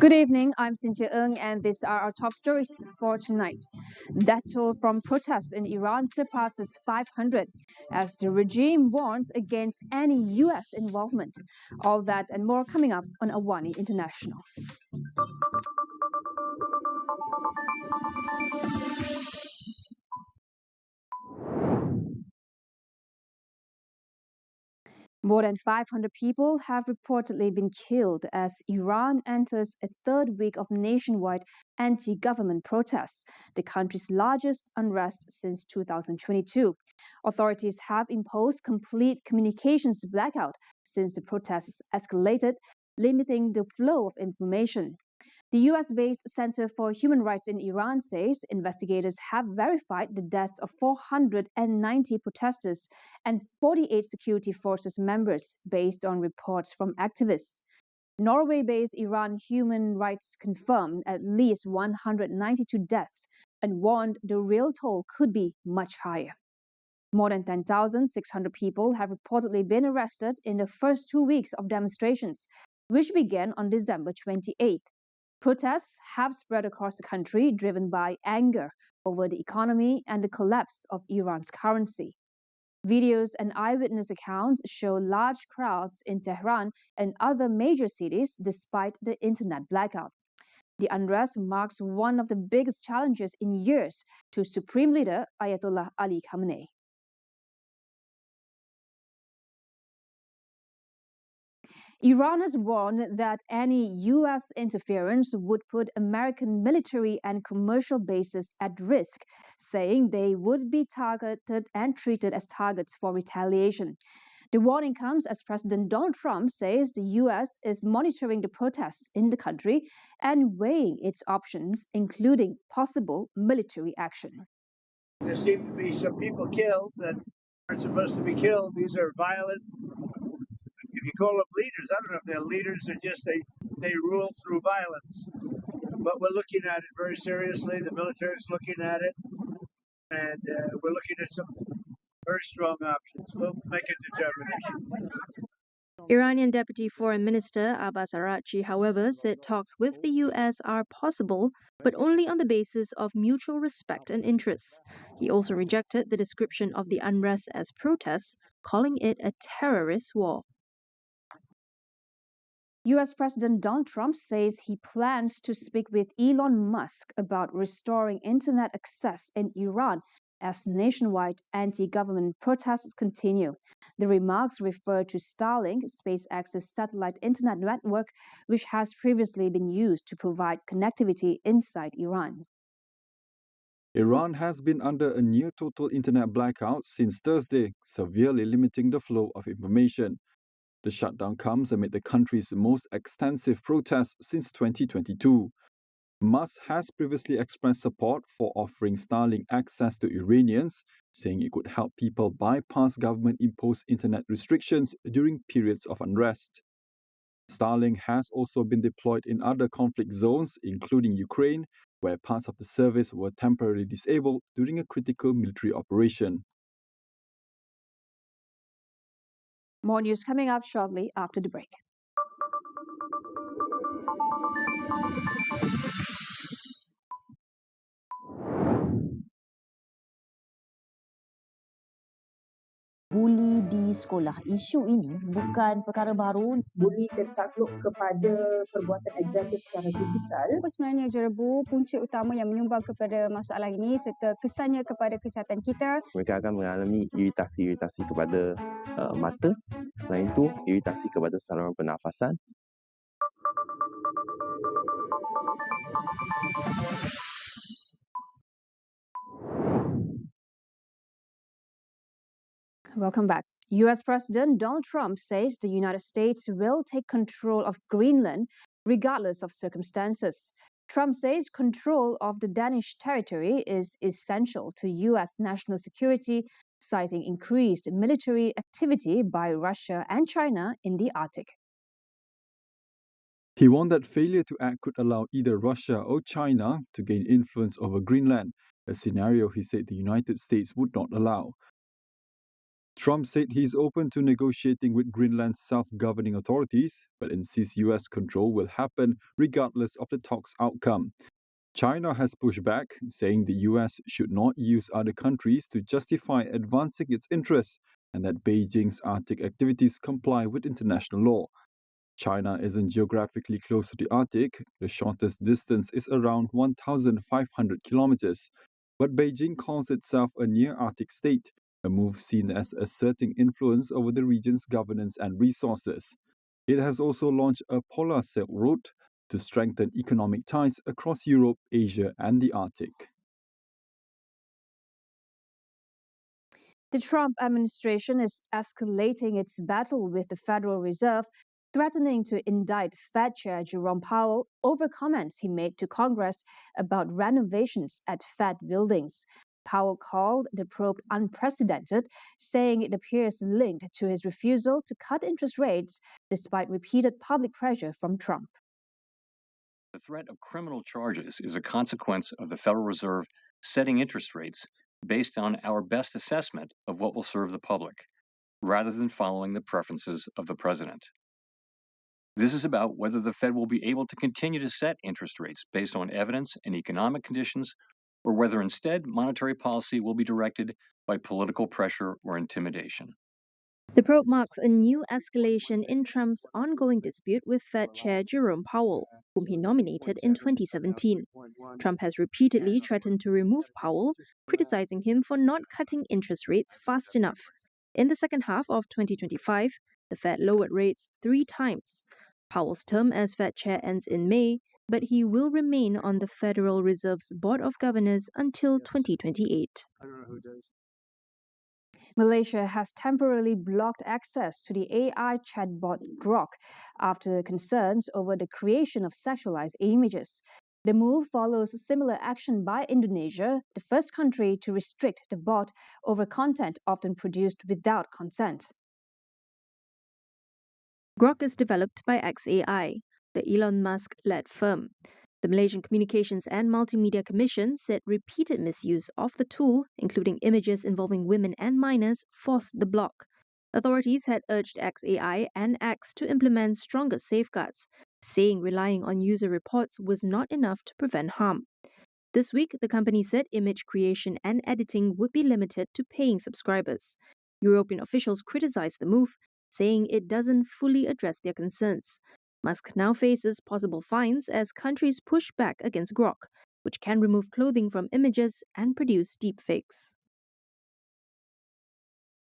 Good evening, I'm Cynthia Ng, and these are our top stories for tonight. Death toll from protests in Iran surpasses 500 as the regime warns against any U.S. involvement. All that and more coming up on AWANI International. More than 500 people have reportedly been killed as Iran enters a third week of nationwide anti-government protests, the country's largest unrest since 2022. Authorities have imposed complete communications blackout since the protests escalated, limiting the flow of information. The US-based Center for Human Rights in Iran says investigators have verified the deaths of 490 protesters and 48 security forces members based on reports from activists. Norway-based Iran Human Rights confirmed at least 192 deaths and warned the real toll could be much higher. More than 10,600 people have reportedly been arrested in the first 2 weeks of demonstrations, which began on December 28th. Protests have spread across the country, driven by anger over the economy and the collapse of Iran's currency. Videos and eyewitness accounts show large crowds in Tehran and other major cities despite the internet blackout. The unrest marks one of the biggest challenges in years to Supreme Leader Ayatollah Ali Khamenei. Iran has warned that any U.S. interference would put American military and commercial bases at risk, saying they would be targeted and treated as targets for retaliation. The warning comes as President Donald Trump says the U.S. is monitoring the protests in the country and weighing its options, including possible military action. There seem to be some people killed that aren't supposed to be killed. These are violent. If you call them leaders, I don't know if they're leaders or just they rule through violence. But we're looking at it very seriously. The military is looking at it, and we're looking at some very strong options. We'll make a determination. Iranian Deputy Foreign Minister Abbas Araghchi, however, said talks with the U.S. are possible, but only on the basis of mutual respect and interests. He also rejected the description of the unrest as protests, calling it a terrorist war. U.S. President Donald Trump says he plans to speak with Elon Musk about restoring internet access in Iran as nationwide anti-government protests continue. The remarks refer to Starlink, SpaceX's satellite internet network, which has previously been used to provide connectivity inside Iran. Iran has been under a near total internet blackout since Thursday, severely limiting the flow of information. The shutdown comes amid the country's most extensive protests since 2022. Musk has previously expressed support for offering Starlink access to Iranians, saying it could help people bypass government-imposed internet restrictions during periods of unrest. Starlink has also been deployed in other conflict zones, including Ukraine, where parts of the service were temporarily disabled during a critical military operation. More news coming up shortly after the break. Buli di sekolah. Isu ini bukan perkara baru. Buli tertakluk kepada perbuatan agresif secara fizikal. Apa sebenarnya jerabu punca utama yang menyumbang kepada masalah ini serta kesannya kepada kesihatan kita? Mereka akan mengalami iritasi kepada mata. Selain itu, iritasi kepada saluran pernafasan. Welcome back. U.S. President Donald Trump says the United States will take control of Greenland regardless of circumstances. Trump says control of the Danish territory is essential to U.S. national security citing increased military activity by Russia and China in the Arctic. He warned that failure to act could allow either Russia or China to gain influence over Greenland, a scenario he said the United States would not allow. Trump said he is open to negotiating with Greenland's self-governing authorities, but insists US control will happen regardless of the talks' outcome. China has pushed back, saying the US should not use other countries to justify advancing its interests and that Beijing's Arctic activities comply with international law. China isn't geographically close to the Arctic. The shortest distance is around 1,500 kilometers. But Beijing calls itself a near-Arctic state, a move seen as asserting influence over the region's governance and resources. It has also launched a polar silk route to strengthen economic ties across Europe, Asia, and the Arctic. The Trump administration is escalating its battle with the Federal Reserve, threatening to indict Fed Chair Jerome Powell over comments he made to Congress about renovations at Fed buildings. Powell called the probe unprecedented, saying it appears linked to his refusal to cut interest rates despite repeated public pressure from Trump. The threat of criminal charges is a consequence of the Federal Reserve setting interest rates based on our best assessment of what will serve the public, rather than following the preferences of the president. This is about whether the Fed will be able to continue to set interest rates based on evidence and economic conditions, or whether instead monetary policy will be directed by political pressure or intimidation. The probe marks a new escalation in Trump's ongoing dispute with Fed Chair Jerome Powell, whom he nominated in 2017. Trump has repeatedly threatened to remove Powell, criticizing him for not cutting interest rates fast enough. In the second half of 2025, the Fed lowered rates 3 times. Powell's term as Fed Chair ends in May, but he will remain on the Federal Reserve's Board of Governors until 2028. Malaysia has temporarily blocked access to the AI chatbot Grok after concerns over the creation of sexualized images. The move follows similar action by Indonesia, the first country to restrict the bot over content often produced without consent. Grok is developed by XAI, the Elon Musk-led firm. The Malaysian Communications and Multimedia Commission said repeated misuse of the tool, including images involving women and minors, forced the block. Authorities had urged XAI and X to implement stronger safeguards, saying relying on user reports was not enough to prevent harm. This week, the company said image creation and editing would be limited to paying subscribers. European officials criticized the move, saying it doesn't fully address their concerns. Musk now faces possible fines as countries push back against Grok, which can remove clothing from images and produce deepfakes.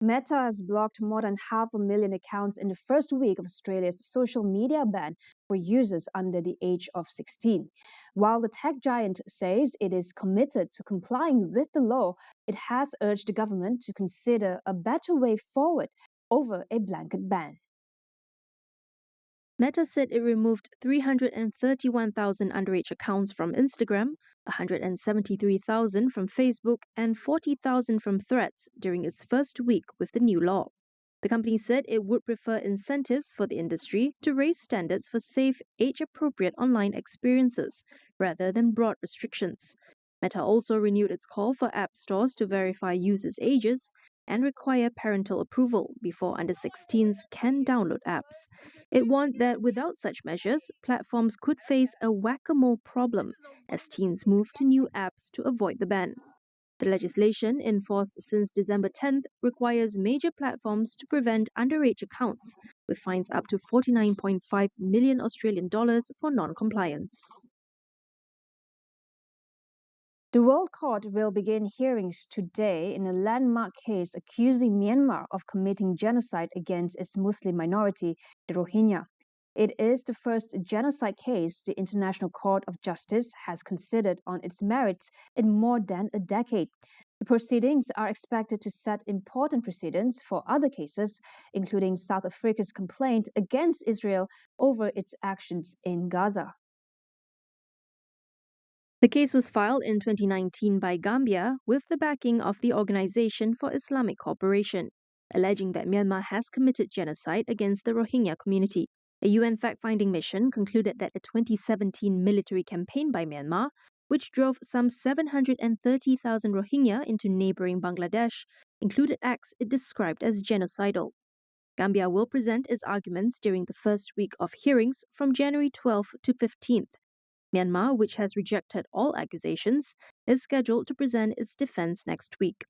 Meta has blocked more than 500,000 accounts in the first week of Australia's social media ban for users under the age of 16. While the tech giant says it is committed to complying with the law, it has urged the government to consider a better way forward over a blanket ban. Meta said it removed 331,000 underage accounts from Instagram, 173,000 from Facebook, and 40,000 from Threads during its first week with the new law. The company said it would prefer incentives for the industry to raise standards for safe, age-appropriate online experiences rather than broad restrictions. Meta also renewed its call for app stores to verify users' ages and require parental approval before under 16s can download apps. It warned that without such measures, platforms could face a whack-a-mole problem as teens move to new apps to avoid the ban. The legislation, in force since December 10th, requires major platforms to prevent underage accounts, with fines up to 49.5 million Australian dollars for non-compliance. The World Court will begin hearings today in a landmark case accusing Myanmar of committing genocide against its Muslim minority, the Rohingya. It is the first genocide case the International Court of Justice has considered on its merits in more than a decade. The proceedings are expected to set important precedents for other cases, including South Africa's complaint against Israel over its actions in Gaza. The case was filed in 2019 by Gambia with the backing of the Organization for Islamic Cooperation, alleging that Myanmar has committed genocide against the Rohingya community. A UN fact-finding mission concluded that a 2017 military campaign by Myanmar, which drove some 730,000 Rohingya into neighboring Bangladesh, included acts it described as genocidal. Gambia will present its arguments during the first week of hearings from January 12th to 15th. Myanmar, which has rejected all accusations, is scheduled to present its defense next week.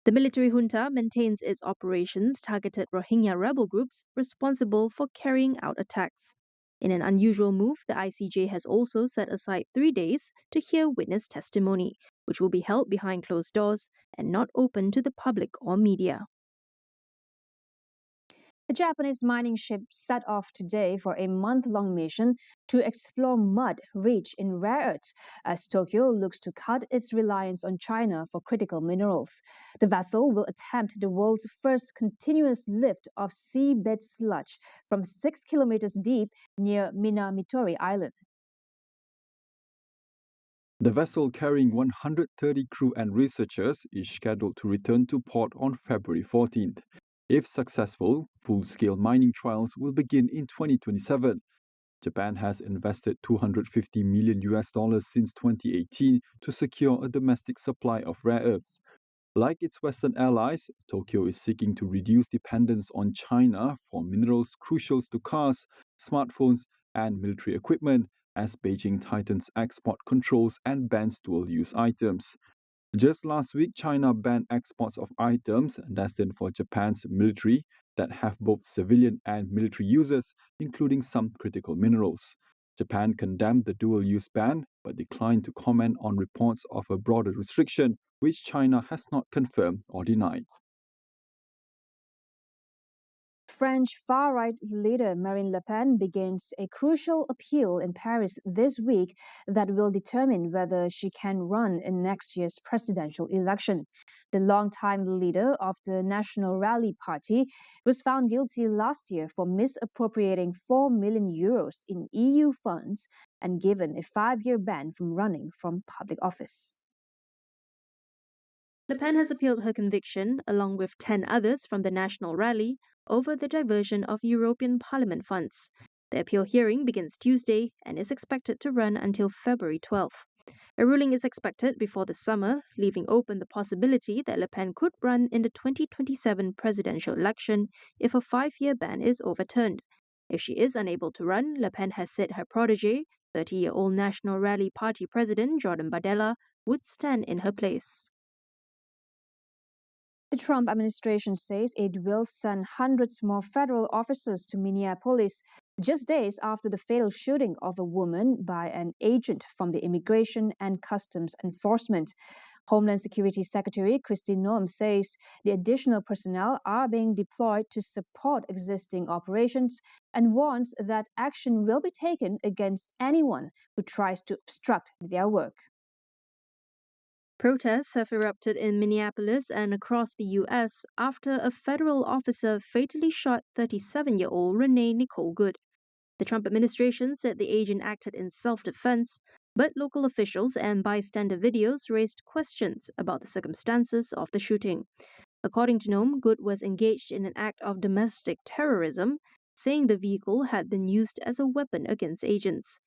The military junta maintains its operations targeted Rohingya rebel groups responsible for carrying out attacks. In an unusual move, the ICJ has also set aside 3 days to hear witness testimony, which will be held behind closed doors and not open to the public or media. The Japanese mining ship set off today for a month-long mission to explore mud rich in rare earths as Tokyo looks to cut its reliance on China for critical minerals. The vessel will attempt the world's first continuous lift of seabed sludge from 6 kilometers deep near Minamitori Island. The vessel carrying 130 crew and researchers is scheduled to return to port on February 14th. If successful, full-scale mining trials will begin in 2027. Japan has invested $250 million since 2018 to secure a domestic supply of rare earths. Like its Western allies, Tokyo is seeking to reduce dependence on China for minerals crucial to cars, smartphones, and military equipment as Beijing tightens export controls and bans dual-use items. Just last week, China banned exports of items destined for Japan's military that have both civilian and military uses, including some critical minerals. Japan condemned the dual-use ban, but declined to comment on reports of a broader restriction, which China has not confirmed or denied. French far-right leader Marine Le Pen begins a crucial appeal in Paris this week that will determine whether she can run in next year's presidential election. The longtime leader of the National Rally Party was found guilty last year for misappropriating 4 million euros in EU funds and given a 5-year ban from running from public office. Le Pen has appealed her conviction, along with 10 others from the National Rally, over the diversion of European Parliament funds. The appeal hearing begins Tuesday and is expected to run until February 12th. A ruling is expected before the summer, leaving open the possibility that Le Pen could run in the 2027 presidential election if a 5-year ban is overturned. If she is unable to run, Le Pen has said her protege, 30-year-old National Rally Party President Jordan Bardella, would stand in her place. The Trump administration says it will send hundreds more federal officers to Minneapolis just days after the fatal shooting of a woman by an agent from the Immigration and Customs Enforcement. Homeland Security Secretary Kristi Noem says the additional personnel are being deployed to support existing operations and warns that action will be taken against anyone who tries to obstruct their work. Protests have erupted in Minneapolis and across the U.S. after a federal officer fatally shot 37-year-old Renee Nicole Good. The Trump administration said the agent acted in self-defense, but local officials and bystander videos raised questions about the circumstances of the shooting. According to Noem, Good was engaged in an act of domestic terrorism, saying the vehicle had been used as a weapon against agents.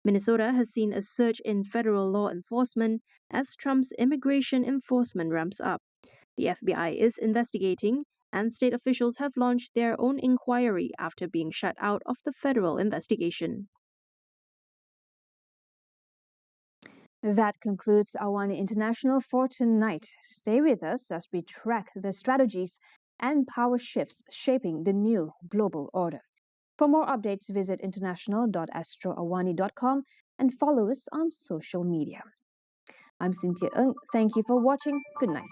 Minnesota has seen a surge in federal law enforcement as Trump's immigration enforcement ramps up. The FBI is investigating, and state officials have launched their own inquiry after being shut out of the federal investigation. That concludes AWANI International for tonight. Stay with us as we track the strategies and power shifts shaping the new global order. For more updates, visit international.astroawani.com and follow us on social media. I'm Cynthia Ng. Thank you for watching. Good night.